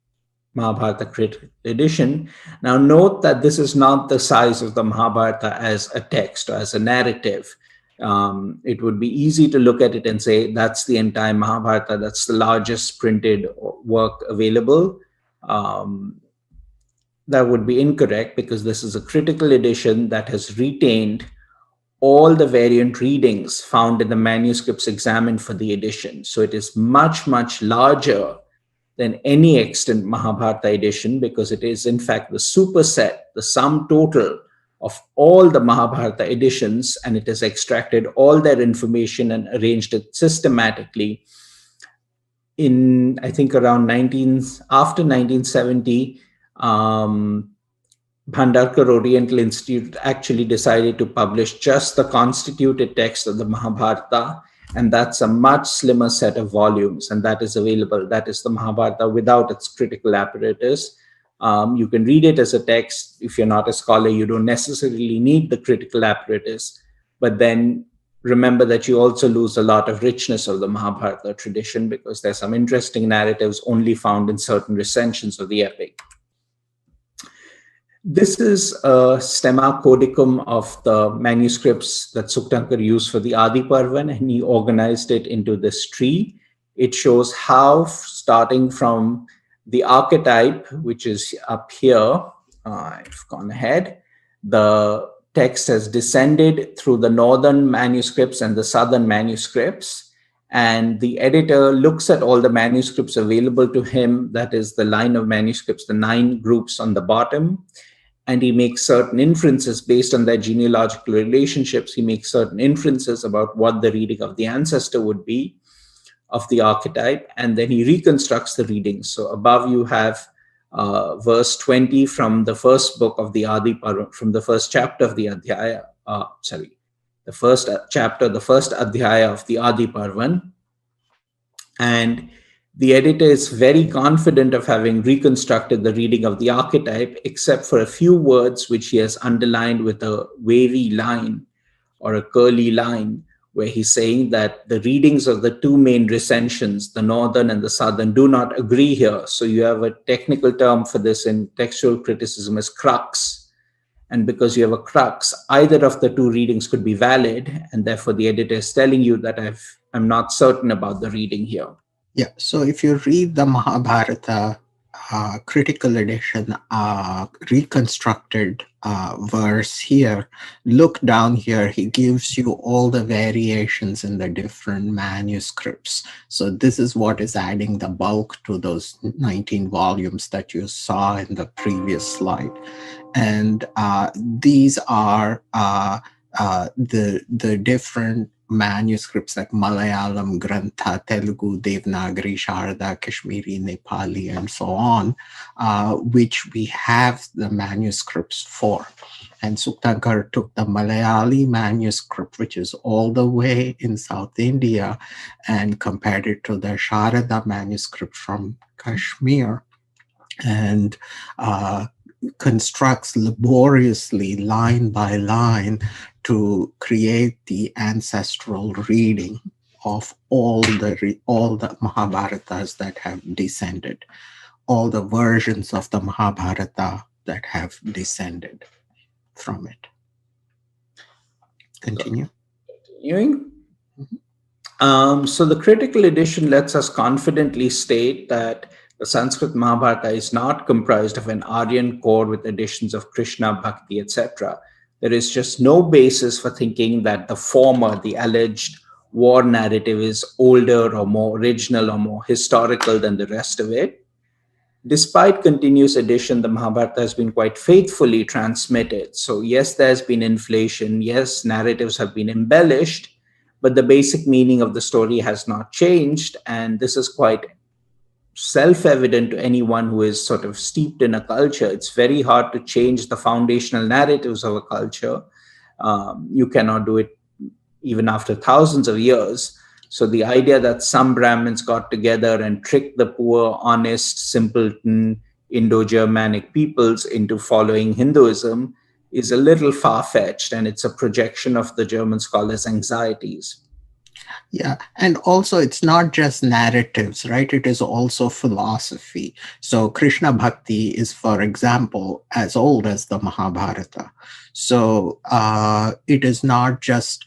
Mahabharata critical edition. Now note that this is not the size of the Mahabharata as a text or as a narrative. It would be easy to look at it and say, that's the entire Mahabharata, that's the largest printed work available. That would be incorrect, because this is a critical edition that has retained all the variant readings found in the manuscripts examined for the edition. So it is much, much larger than any extant Mahabharata edition, because it is in fact the superset, the sum total of all the Mahabharata editions, and it has extracted all their information and arranged it systematically. In, I think, around after 1970, Bhandarkar Oriental Institute actually decided to publish just the constituted text of the Mahabharata, and that's a much slimmer set of volumes, and that is available. That is the Mahabharata without its critical apparatus. You can read it as a text. If you're not a scholar, you don't necessarily need the critical apparatus, but then remember that you also lose a lot of richness of the Mahabharata tradition, because there's some interesting narratives only found in certain recensions of the epic. This is a stemma codicum of the manuscripts that Suktankar used for the Adi Parvan, and he organized it into this tree. It shows how, starting from the archetype, which is up here, I've gone ahead, the text has descended through the northern manuscripts and the southern manuscripts, and the editor looks at all the manuscripts available to him, that is the line of manuscripts, the 9 groups on the bottom, and he makes certain inferences based on their genealogical relationships. He makes certain inferences about what the reading of the ancestor would be of the archetype, and then he reconstructs the readings. So above you have verse 20 from the first book of the Adi Parvan, from the first chapter of the Adhyaya, the first chapter, the first Adhyaya of the Adi Parvan. And the editor is very confident of having reconstructed the reading of the archetype, except for a few words which he has underlined with a wavy line or a curly line, where he's saying that the readings of the 2 main recensions, the northern and the southern, do not agree here. So you have a technical term for this in textual criticism as crux. And because you have a crux, either of the 2 readings could be valid, and therefore the editor is telling you that I'm not certain about the reading here. Yeah, so if you read the Mahabharata critical edition, reconstructed verse here, look down here, he gives you all the variations in the different manuscripts. So this is what is adding the bulk to those 19 volumes that you saw in the previous slide. And these are the different manuscripts like Malayalam, Grantha, Telugu, Devanagari, Sharda, Kashmiri, Nepali, and so on, which we have the manuscripts for. And Suktankar took the Malayali manuscript, which is all the way in South India, and compared it to the Sharada manuscript from Kashmir, and constructs laboriously, line by line, to create the ancestral reading of all the Mahabharatas that have descended, all the versions of the Mahabharata that have descended from it. Continue. Continuing. So the critical edition lets us confidently state that the Sanskrit Mahabharata is not comprised of an Aryan core with additions of Krishna, Bhakti, etc. There is just no basis for thinking that the former, the alleged war narrative, is older or more original or more historical than the rest of it. Despite continuous addition, the Mahabharata has been quite faithfully transmitted. So yes, there's been inflation. Yes, narratives have been embellished, but the basic meaning of the story has not changed. And this is quite self-evident to anyone who is sort of steeped in a culture. It's very hard to change the foundational narratives of a culture. You cannot do it even after thousands of years. So the idea that some Brahmins got together and tricked the poor, honest, simpleton Indo-Germanic peoples into following Hinduism is a little far-fetched, and it's a projection of the German scholars' anxieties. Yeah, and also it's not just narratives, right? It is also philosophy. So Krishna Bhakti is, for example, as old as the Mahabharata. So it is not just,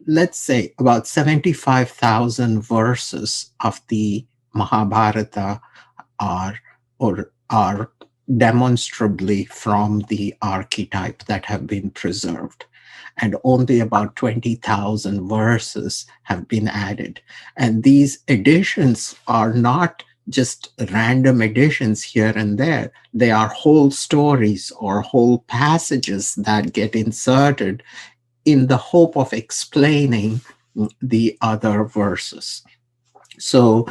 let's say, about 75,000 verses of the Mahabharata are demonstrably from the archetype that have been preserved. And only about 20,000 verses have been added. And these additions are not just random additions here and there. They are whole stories or whole passages that get inserted in the hope of explaining the other verses. So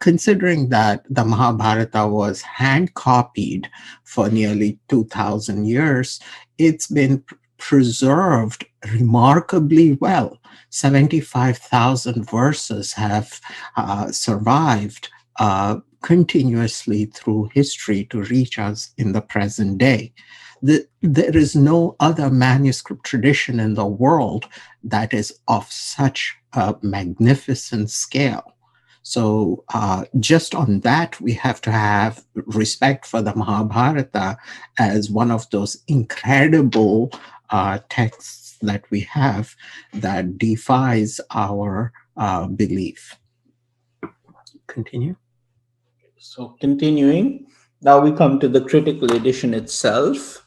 considering that the Mahabharata was hand copied for nearly 2,000 years, it's been preserved remarkably well. 75,000 verses have survived continuously through history to reach us in the present day. There is no other manuscript tradition in the world that is of such a magnificent scale. So just on that, we have to have respect for the Mahabharata as one of those incredible texts that we have that defies our belief. Continue. So continuing, now we come to the critical edition itself.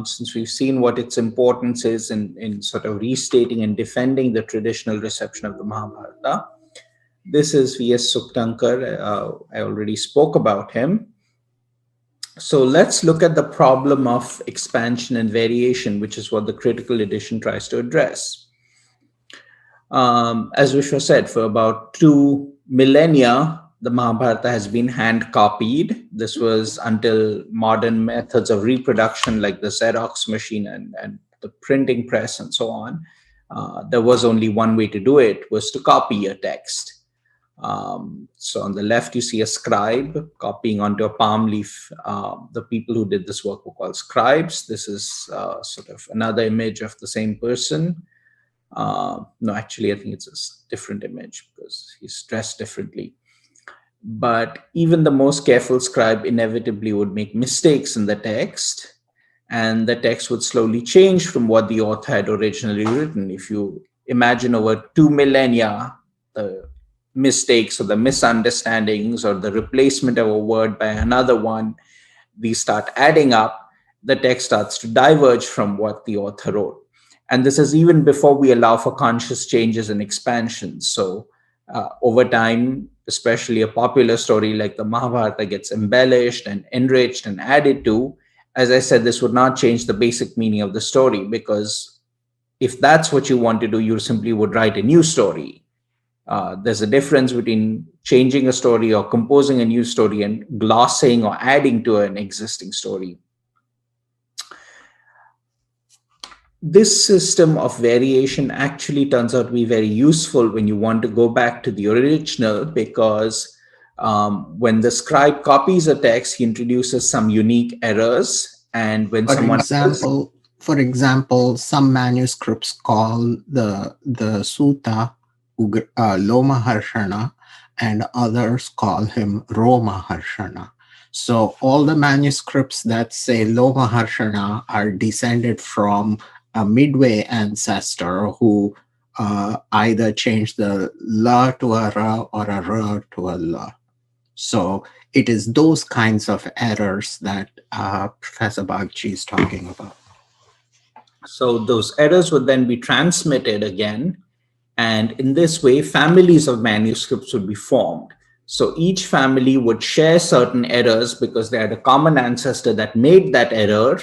Since we've seen what its importance is in sort of restating and defending the traditional reception of the Mahabharata. This is V.S. Suktankar. I already spoke about him. So let's look at the problem of expansion and variation, which is what the critical edition tries to address. As Vishwa said, for about 2 millennia, the Mahabharata has been hand copied. This was until modern methods of reproduction like the Xerox machine and the printing press and so on. There was only one way to do it, was to copy a text. So on the left, you see a scribe copying onto a palm leaf. The people who did this work were called scribes. This is sort of another image of the same person. No, actually, I think it's a different image because he's dressed differently. But even the most careful scribe inevitably would make mistakes in the text, and the text would slowly change from what the author had originally written. If you imagine over 2 millennia, the mistakes or the misunderstandings or the replacement of a word by another one, these start adding up. The text starts to diverge from what the author wrote. And this is even before we allow for conscious changes and expansions. So over time, especially a popular story like the Mahabharata gets embellished and enriched and added to. As I said, this would not change the basic meaning of the story, because if that's what you want to do, you simply would write a new story. There's a difference between changing a story or composing a new story and glossing or adding to an existing story. This system of variation actually turns out to be very useful when you want to go back to the original, because when the scribe copies a text, he introduces some unique errors. And when For example, some manuscripts call the sutta Loma Harshana, and others call him Roma Harshana. So all the manuscripts that say Loma Harshana are descended from a midway ancestor who either changed the la to a ra or a ra to a la. So it is those kinds of errors that Professor Bagchi is talking about. So those errors would then be transmitted again. And in this way, families of manuscripts would be formed. So each family would share certain errors because they had a common ancestor that made that error.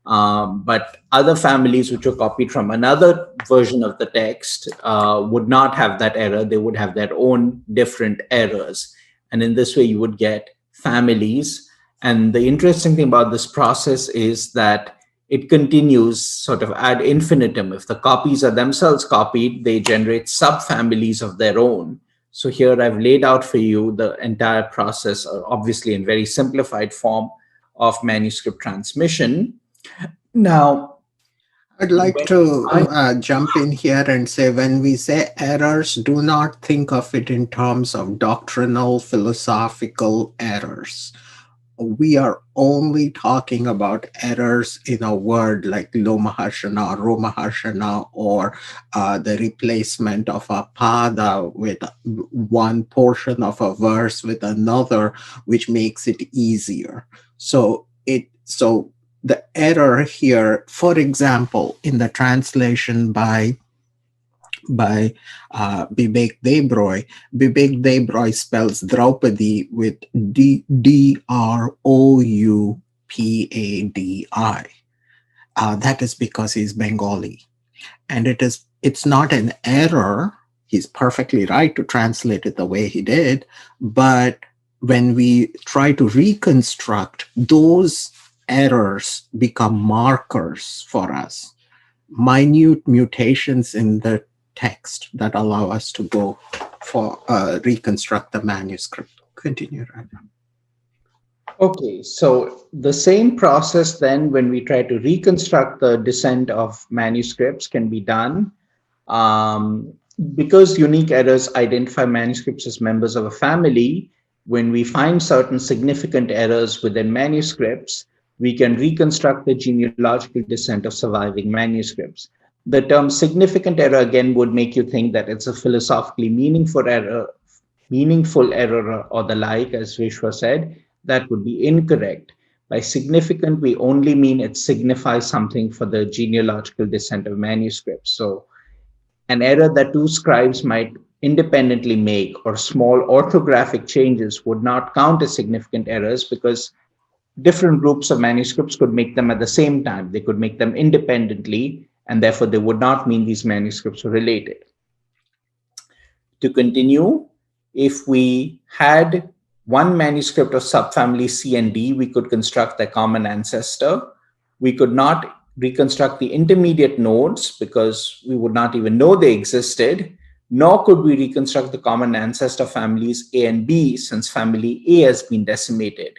But other families which were copied from another version of the text would not have that error. They would have their own different errors. And in this way, you would get families. And the interesting thing about this process is that it continues sort of ad infinitum. If the copies are themselves copied, they generate subfamilies of their own. So here I've laid out for you the entire process, obviously in very simplified form, of manuscript transmission. Now, I'd like to jump in here and say, when we say errors, do not think of it in terms of doctrinal, philosophical errors. We are only talking about errors in a word like Loma Harshana or Roma Harshana, or the replacement of a pada with one portion of a verse with another, which makes it easier. So the error here, for example, in the translation by Bibek Debroy spells Draupadi with Droupadi. That is because he's Bengali. And it's not an error. He's perfectly right to translate it the way he did. But when we try to reconstruct, those errors become markers for us, minute mutations in the text that allow us to go for reconstruct the manuscript. Continue, Raja. Okay, so the same process then when we try to reconstruct the descent of manuscripts can be done. Because unique errors identify manuscripts as members of a family, when we find certain significant errors within manuscripts, we can reconstruct the genealogical descent of surviving manuscripts. The term significant error again would make you think that it's a philosophically meaningful error or the like, as Vishwa said. That would be incorrect. By significant, we only mean it signifies something for the genealogical descent of manuscripts. So an error that two scribes might independently make, or small orthographic changes, would not count as significant errors, because different groups of manuscripts could make them at the same time. They could make them independently, and therefore they would not mean these manuscripts were related. To continue, if we had one manuscript of subfamily C and D, we could construct their common ancestor. We could not reconstruct the intermediate nodes because we would not even know they existed, nor could we reconstruct the common ancestor families A and B, since family A has been decimated.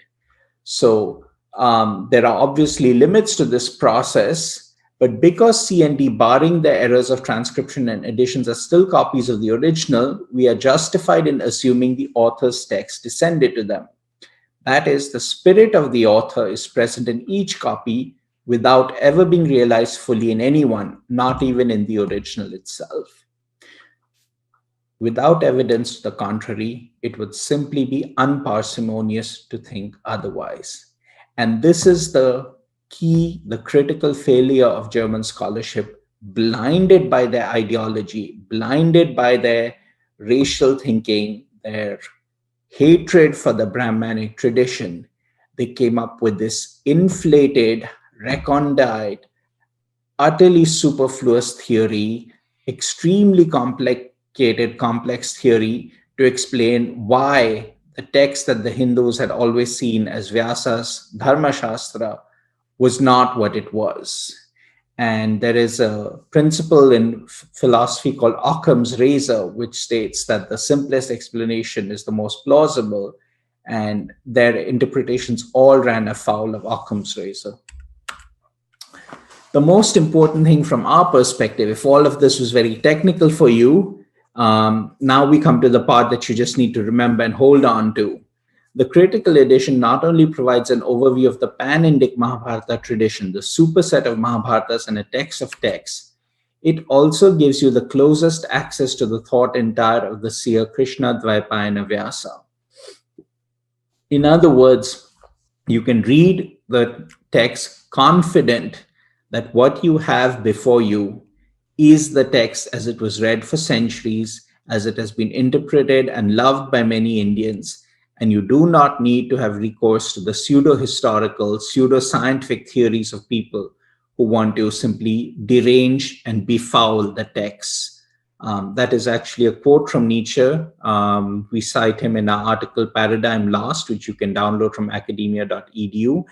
So there are obviously limits to this process, but because C and D, barring the errors of transcription and additions, are still copies of the original, we are justified in assuming the author's text descended to them. That is, the spirit of the author is present in each copy without ever being realized fully in anyone, not even in the original itself. Without evidence to the contrary, it would simply be unparsimonious to think otherwise. And this is the key, the critical failure of German scholarship, blinded by their ideology, blinded by their racial thinking, their hatred for the Brahmanic tradition. They came up with this inflated, recondite, utterly superfluous theory, extremely complicated, complex theory to explain why the text that the Hindus had always seen as Vyasa's Dharma Shastra was not what it was. And there is a principle in philosophy called Occam's razor, which states that the simplest explanation is the most plausible, and their interpretations all ran afoul of Occam's razor. The most important thing from our perspective, if all of this was very technical for you, now we come to the part that you just need to remember and hold on to. The critical edition not only provides an overview of the pan-Indic Mahabharata tradition, the superset of Mahabharatas and a text of texts, it also gives you the closest access to the thought entire of the seer Krishna Dvaipayana Vyasa. In other words, you can read the text confident that what you have before you is the text as it was read for centuries, as it has been interpreted and loved by many Indians, and you do not need to have recourse to the pseudo-historical, pseudo-scientific theories of people who want to simply derange and befoul the text. That is actually a quote from Nietzsche. We cite him in our article Paradigm Lost, which you can download from academia.edu.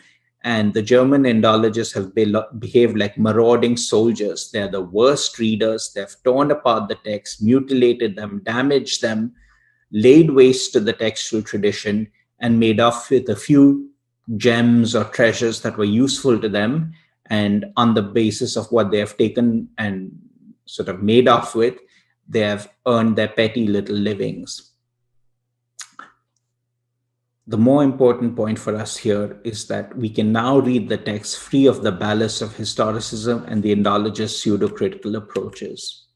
And the German Indologists have behaved like marauding soldiers. They're the worst readers. They've torn apart the text, mutilated them, damaged them, laid waste to the textual tradition, and made off with a few gems or treasures that were useful to them. And on the basis of what they have taken and sort of made off with, they have earned their petty little livings. The more important point for us here is that we can now read the text free of the ballast of historicism and the Indologist pseudo-critical approaches.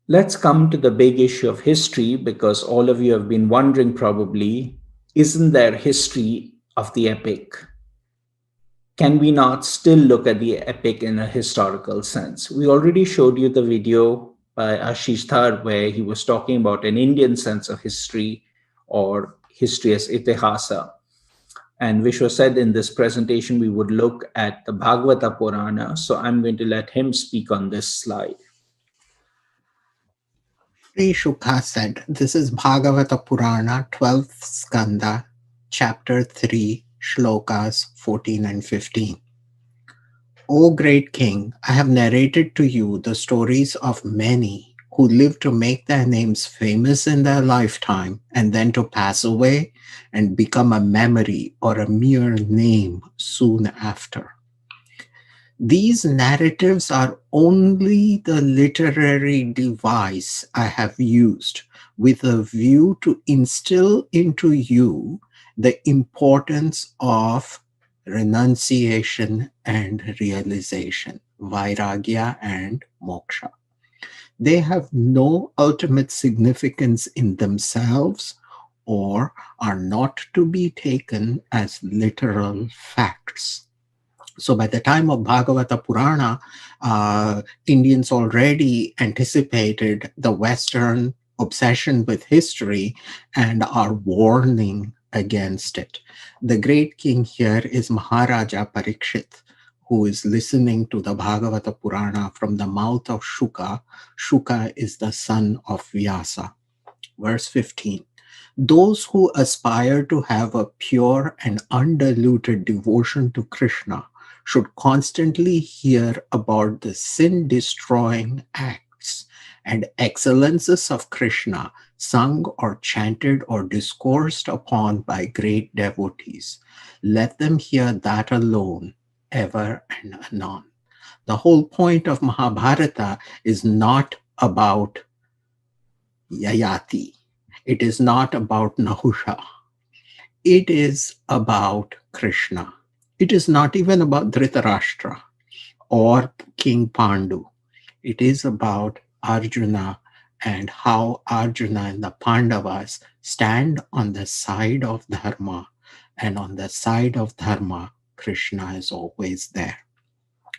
Let's come to the big issue of history, because all of you have been wondering probably, isn't there history of the epic? Can we not still look at the epic in a historical sense? We already showed you the video by Ashish Dhar where he was talking about an Indian sense of history, or history as itihasa. And Vishwa said in this presentation, we would look at the Bhagavata Purana. So I'm going to let him speak on this slide. Sri Shukha said, this is Bhagavata Purana, 12th Skanda, chapter 3, shlokas 14 and 15. O great king, I have narrated to you the stories of many who lived to make their names famous in their lifetime and then to pass away and become a memory or a mere name soon after. These narratives are only the literary device I have used with a view to instill into you the importance of renunciation and realization, vairagya and moksha. They have no ultimate significance in themselves or are not to be taken as literal facts. So by the time of Bhagavata Purana, Indians already anticipated the Western obsession with history and are warning against it. The great king here is Maharaja Parikshit, who is listening to the Bhagavata Purana from the mouth of Shuka. Shuka is the son of Vyasa. Verse 15. Those who aspire to have a pure and undiluted devotion to Krishna should constantly hear about the sin-destroying acts and excellences of Krishna sung or chanted or discoursed upon by great devotees. Let them hear that alone, ever and anon. The whole point of Mahabharata is not about Yayati. It is not about Nahusha. It is about Krishna. It is not even about Dhritarashtra or King Pandu. It is about Arjuna and how Arjuna and the Pandavas stand on the side of Dharma, and on the side of Dharma, Krishna is always there.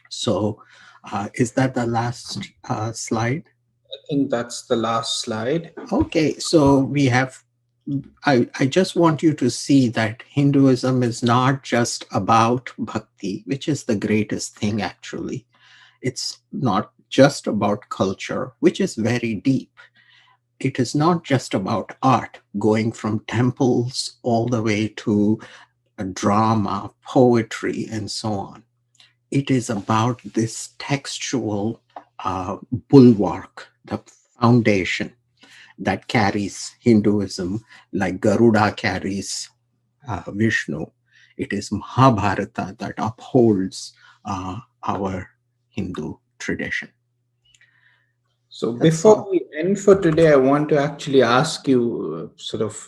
So is that the last slide? I think that's the last slide. Okay, so we have, I just want you to see that Hinduism is not just about bhakti, which is the greatest thing actually, It's not just about culture, which is very deep. It is not just about art, going from temples all the way to drama, poetry, and so on. It is about this textual bulwark, the foundation that carries Hinduism, like Garuda carries Vishnu. It is Mahabharata that upholds our Hindu tradition. So before we end for today, I want to actually ask you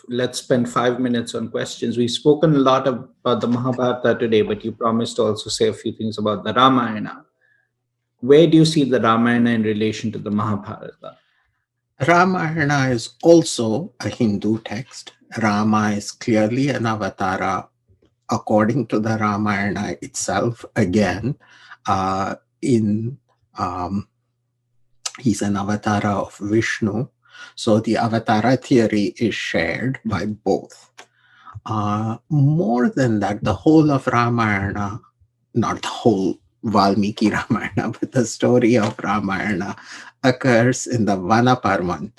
let's spend 5 minutes on questions. We've spoken a lot about the Mahabharata today, but you promised to also say a few things about the Ramayana. Where do you see the Ramayana in relation to the Mahabharata? Ramayana is also a Hindu text. Rama is clearly an avatara according to the Ramayana itself. Again, he's an avatara of Vishnu. So the avatara theory is shared by both. More than that, the whole of Ramayana, not the whole Valmiki Ramayana, but the story of Ramayana occurs in the Vanaparvan,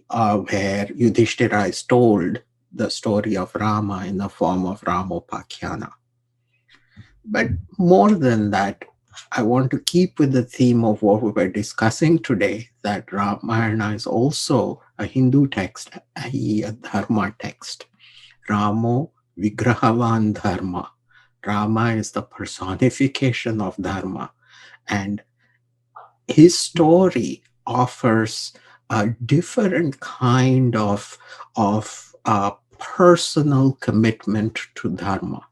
where Yudhishthira is told the story of Rama in the form of Ramopakhana. But more than that, I want to keep with the theme of what we were discussing today, that Ramayana is also a Hindu text, i.e. a Dharma text. Ramo Vigrahavan Dharma. Rama is the personification of Dharma. And his story offers a different kind of personal commitment to Dharma,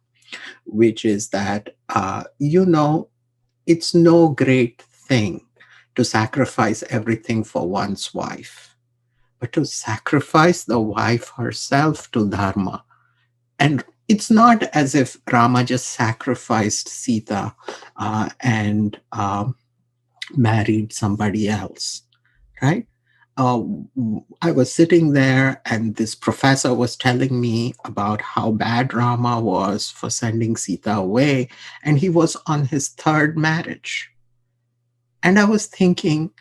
which is that, it's no great thing to sacrifice everything for one's wife, but to sacrifice the wife herself to Dharma. And it's not as if Rama just sacrificed Sita and married somebody else, right? I was sitting there and this professor was telling me about how bad Rama was for sending Sita away, and he was on his third marriage. And I was thinking,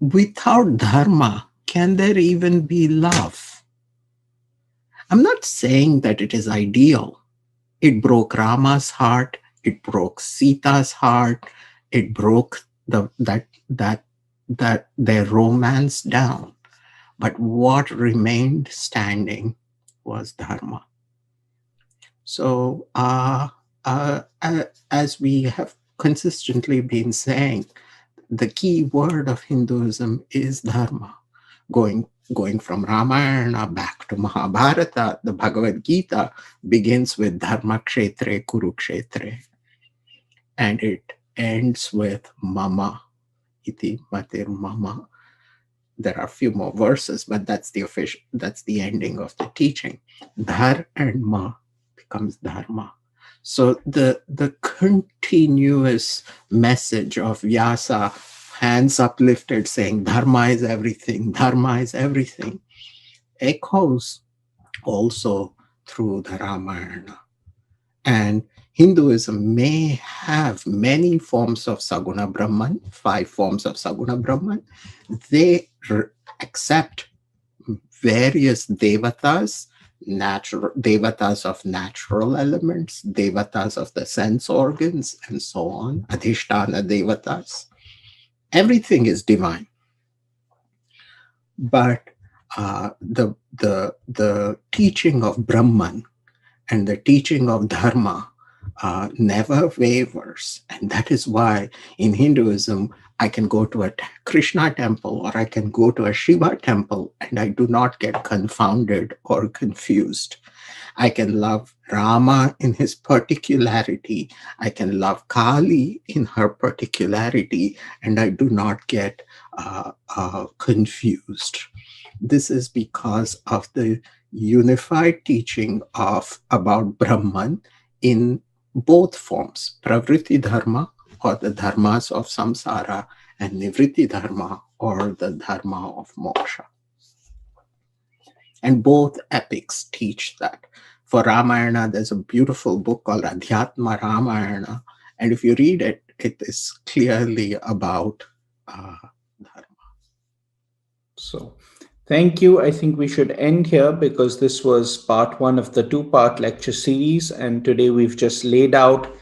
without Dharma, can there even be love? I'm not saying that it is ideal. It broke Rama's heart, it broke Sita's heart, it broke their romance down. But what remained standing was Dharma. So as we have consistently been saying, the key word of Hinduism is Dharma. Going from Ramayana back to Mahabharata, the Bhagavad Gita begins with Dharma Kshetre Kurukshetre, and it ends with Mama iti matir Mama. There are a few more verses, but that's the ending of the teaching. Dhar and Ma becomes Dharma. So the continuous message of Vyasa, hands uplifted, saying Dharma is everything, Dharma is everything, echoes also through the Ramayana. And Hinduism may have many forms of Saguna Brahman, 5 forms of Saguna Brahman. They accept various devatas, devatas of natural elements, devatas of the sense organs, and so on, adhisthana devatas. Everything is divine. But the teaching of Brahman and the teaching of Dharma never wavers. And that is why in Hinduism, I can go to a Krishna temple or I can go to a Shiva temple and I do not get confounded or confused. I can love Rama in his particularity. I can love Kali in her particularity, and I do not get confused. This is because of the unified teaching about Brahman in both forms, Pravritti Dharma, or the dharmas of samsara, and Nivritti Dharma, or the dharma of moksha. And both epics teach that. For Ramayana, there's a beautiful book called Adhyatma Ramayana, and if you read it, it is clearly about Dharma. So, thank you. I think we should end here because this was part one of the two-part lecture series. And today we've just laid out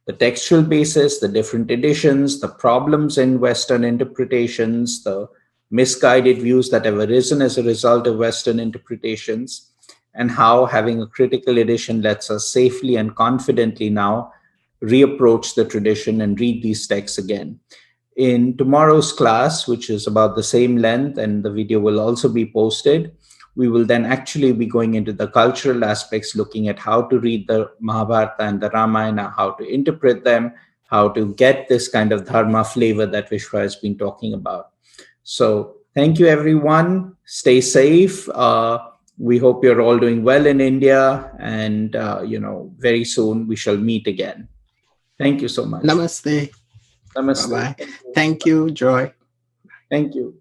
the textual basis, the different editions, the problems in Western interpretations, the misguided views that have arisen as a result of Western interpretations, and how having a critical edition lets us safely and confidently now reapproach the tradition and read these texts again. In tomorrow's class, which is about the same length and the video will also be posted, we will then actually be going into the cultural aspects, looking at how to read the Mahabharata and the Ramayana, how to interpret them, how to get this kind of dharma flavor that Vishwa has been talking about. So thank you, everyone. Stay safe. We hope you're all doing well in India, and very soon we shall meet again. Thank you so much. Namaste. Namaste. Bye-bye. Thank you, Joy. Thank you.